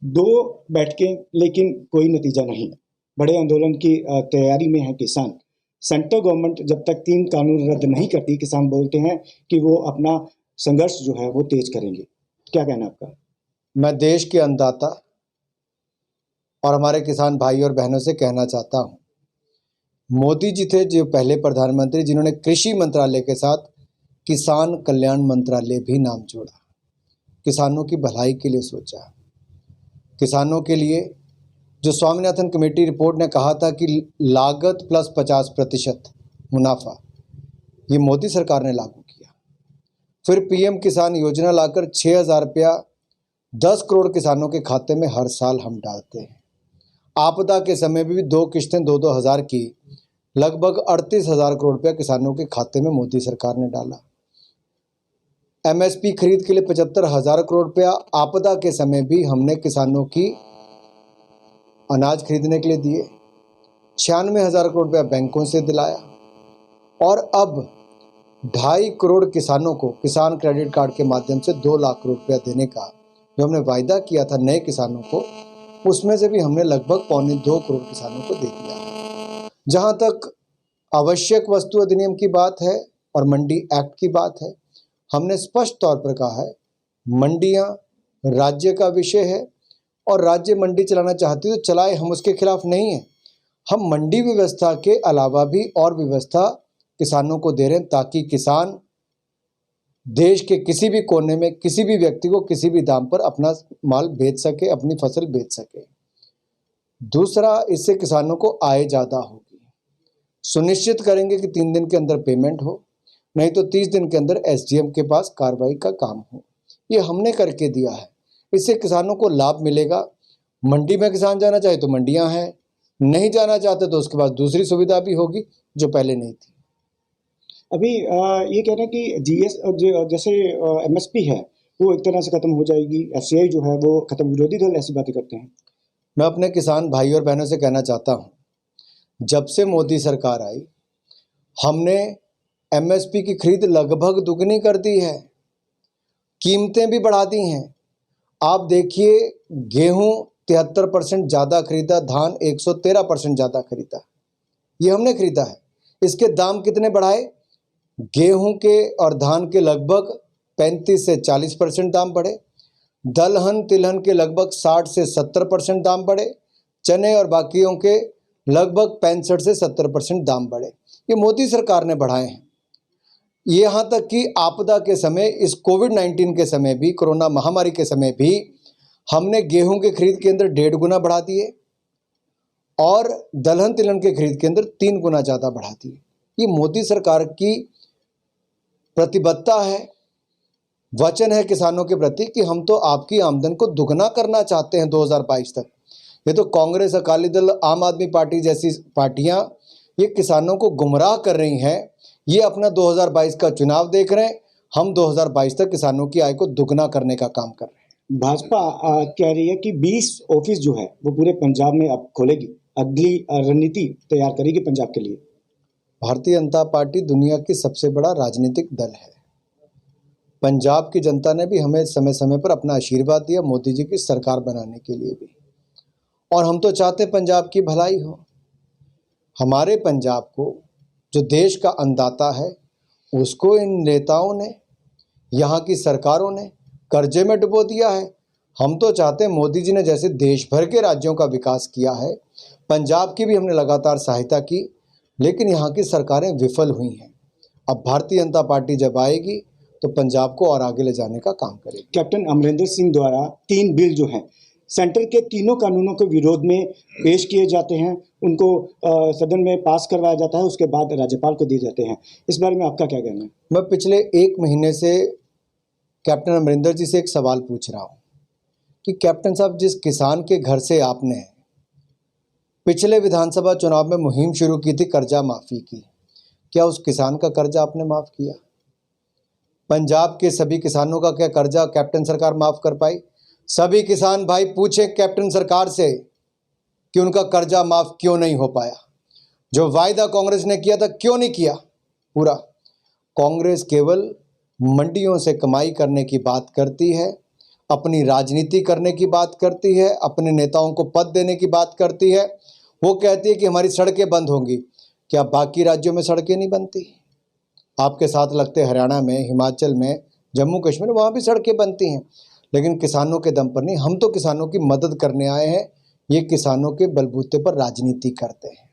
दो बैठकें लेकिन कोई नतीजा नहीं। बड़े आंदोलन की तैयारी में है किसान। सेंट्रल गवर्नमेंट जब तक 3 कानून रद्द नहीं करती, किसान बोलते हैं कि वो अपना संघर्ष जो है वो तेज करेंगे। क्या कहना आपका? मैं देश के अन्नदाता और हमारे किसान भाई और बहनों से कहना चाहता हूँ, मोदी जी थे जो पहले प्रधानमंत्री जिन्होंने कृषि मंत्रालय के साथ किसान कल्याण मंत्रालय भी नाम जोड़ा, किसानों की भलाई के लिए सोचा। किसानों के लिए जो स्वामीनाथन कमेटी रिपोर्ट ने कहा था कि लागत प्लस 50% मुनाफा, ये मोदी सरकार ने लागू किया। फिर पीएम किसान योजना लाकर 6,000 रुपया 10 करोड़ किसानों के खाते में हर साल हम डालते हैं। आपदा के समय भी 2 किश्तें 2-2 हज़ार की लगभग 38,000 करोड़ रुपया किसानों के खाते में मोदी सरकार ने डाला। एमएसपी खरीद के लिए 75,000 करोड़ रुपया आपदा के समय भी हमने किसानों की अनाज खरीदने के लिए दिए। 96,000 करोड़ रुपया बैंकों से दिलाया और अब 2.5 करोड़ किसानों को किसान क्रेडिट कार्ड के माध्यम से 2 लाख करोड़ रुपया देने का जो हमने वायदा किया था नए किसानों को, उसमें से भी हमने लगभग 2.25 करोड़ किसानों को दे दिया है। जहां तक आवश्यक वस्तु अधिनियम की बात है और मंडी एक्ट की बात है, हमने स्पष्ट तौर पर कहा है मंडियां राज्य का विषय है और राज्य मंडी चलाना चाहती है तो चलाए, हम उसके खिलाफ नहीं हैं। हम मंडी व्यवस्था के अलावा भी और व्यवस्था किसानों को दे रहे हैं ताकि किसान देश के किसी भी कोने में किसी भी व्यक्ति को किसी भी दाम पर अपना माल बेच सके, अपनी फसल बेच सके। दूसरा, इससे किसानों को आय ज़्यादा होगी। सुनिश्चित करेंगे कि 3 दिन के अंदर पेमेंट हो, नहीं तो 30 दिन के अंदर एसडीएम के पास कार्रवाई का काम हो। ये हमने करके दिया है। इससे किसानों को लाभ मिलेगा। मंडी में किसान जाना चाहे तो मंडियां हैं, नहीं जाना चाहते तो उसके पास दूसरी सुविधा भी होगी जो पहले नहीं थी। अभी ये कह रहे हैं कि जीएस जैसे एमएसपी है वो एक तरह से खत्म हो जाएगी, एफसीआई जो है वो खत्म। विरोधी दल ऐसी बातें करते हैं। मैं अपने किसान भाई और बहनों से कहना चाहता हूँ, जब से मोदी सरकार आई हमने एमएसपी की खरीद लगभग दुगनी कर दी है, कीमतें भी बढ़ा दी हैं। आप देखिए, गेहूं 73% ज़्यादा खरीदा, धान 113% ज़्यादा खरीदा, ये हमने खरीदा है। इसके दाम कितने बढ़ाए? गेहूं के और धान के लगभग 35 से 40% दाम बढ़े, दलहन तिलहन के लगभग 60 से 70% दाम बढ़े, चने और बाकियों के लगभग 65 से 70% दाम बढ़े। ये मोदी सरकार ने बढ़ाए हैं। यहाँ तक कि आपदा के समय, इस कोविड-19 के समय भी, कोरोना महामारी के समय भी हमने गेहूं के खरीद के अंदर 1.5 गुना बढ़ा दिए और दलहन तिलहन के खरीद के अंदर 3 गुना ज़्यादा बढ़ा दिए। ये मोदी सरकार की प्रतिबद्धता है, वचन है किसानों के प्रति कि हम तो आपकी आमदन को दुगना करना चाहते हैं 2022 तक। ये तो कांग्रेस, अकाली दल, आम आदमी पार्टी जैसी पार्टियां ये किसानों को गुमराह कर रही हैं। ये अपना 2022 का चुनाव देख रहे हैं, हम 2022 तक किसानों की आय को दुगना करने का काम कर रहे हैं। भाजपा कह रही है कि 20 ऑफिस जो है वो पूरे पंजाब में अब खोलेगी, अगली रणनीति तैयार करेगी पंजाब के लिए। भारतीय जनता पार्टी दुनिया की सबसे बड़ा राजनीतिक दल है। पंजाब की जनता ने भी हमें समय समय पर अपना आशीर्वाद दिया मोदी जी की सरकार बनाने के लिए भी, और हम तो चाहते पंजाब की भलाई हो। हमारे पंजाब को, जो देश का अन्नदाता है, उसको इन नेताओं ने, यहाँ की सरकारों ने कर्जे में डुबो दिया है। हम तो चाहते हैं मोदी जी ने जैसे देश भर के राज्यों का विकास किया है, पंजाब की भी हमने लगातार सहायता की, लेकिन यहाँ की सरकारें विफल हुई हैं। अब भारतीय जनता पार्टी जब आएगी तो पंजाब को और आगे ले जाने का काम करेगी। कैप्टन अमरिंदर सिंह द्वारा 3 बिल जो हैं सेंटर के तीनों कानूनों के विरोध में पेश किए जाते हैं, उनको सदन में पास करवाया जाता है, उसके बाद राज्यपाल को दिए जाते हैं। इस बारे में आपका क्या कहना है? मैं पिछले 1 महीने से कैप्टन अमरिंदर जी से एक सवाल पूछ रहा हूँ कि कैप्टन साहब, जिस किसान के घर से आपने पिछले विधानसभा चुनाव में मुहिम शुरू की थी कर्जा माफ़ी की, क्या उस किसान का कर्जा आपने माफ़ किया? पंजाब के सभी किसानों का क्या कर्जा कैप्टन सरकार माफ़ कर पाई? सभी किसान भाई पूछे कैप्टन सरकार से कि उनका कर्जा माफ़ क्यों नहीं हो पाया? जो वायदा कांग्रेस ने किया था क्यों नहीं किया पूरा? कांग्रेस केवल मंडियों से कमाई करने की बात करती है, अपनी राजनीति करने की बात करती है, अपने नेताओं को पद देने की बात करती है। वो कहती है कि हमारी सड़कें बंद होंगी। क्या बाकी राज्यों में सड़कें नहीं बनती? आपके साथ लगते हरियाणा में, हिमाचल में, जम्मू कश्मीर, वहाँ भी सड़कें बनती हैं, लेकिन किसानों के दम पर नहीं। हम तो किसानों की मदद करने आए हैं, ये किसानों के बलबूते पर राजनीति करते हैं।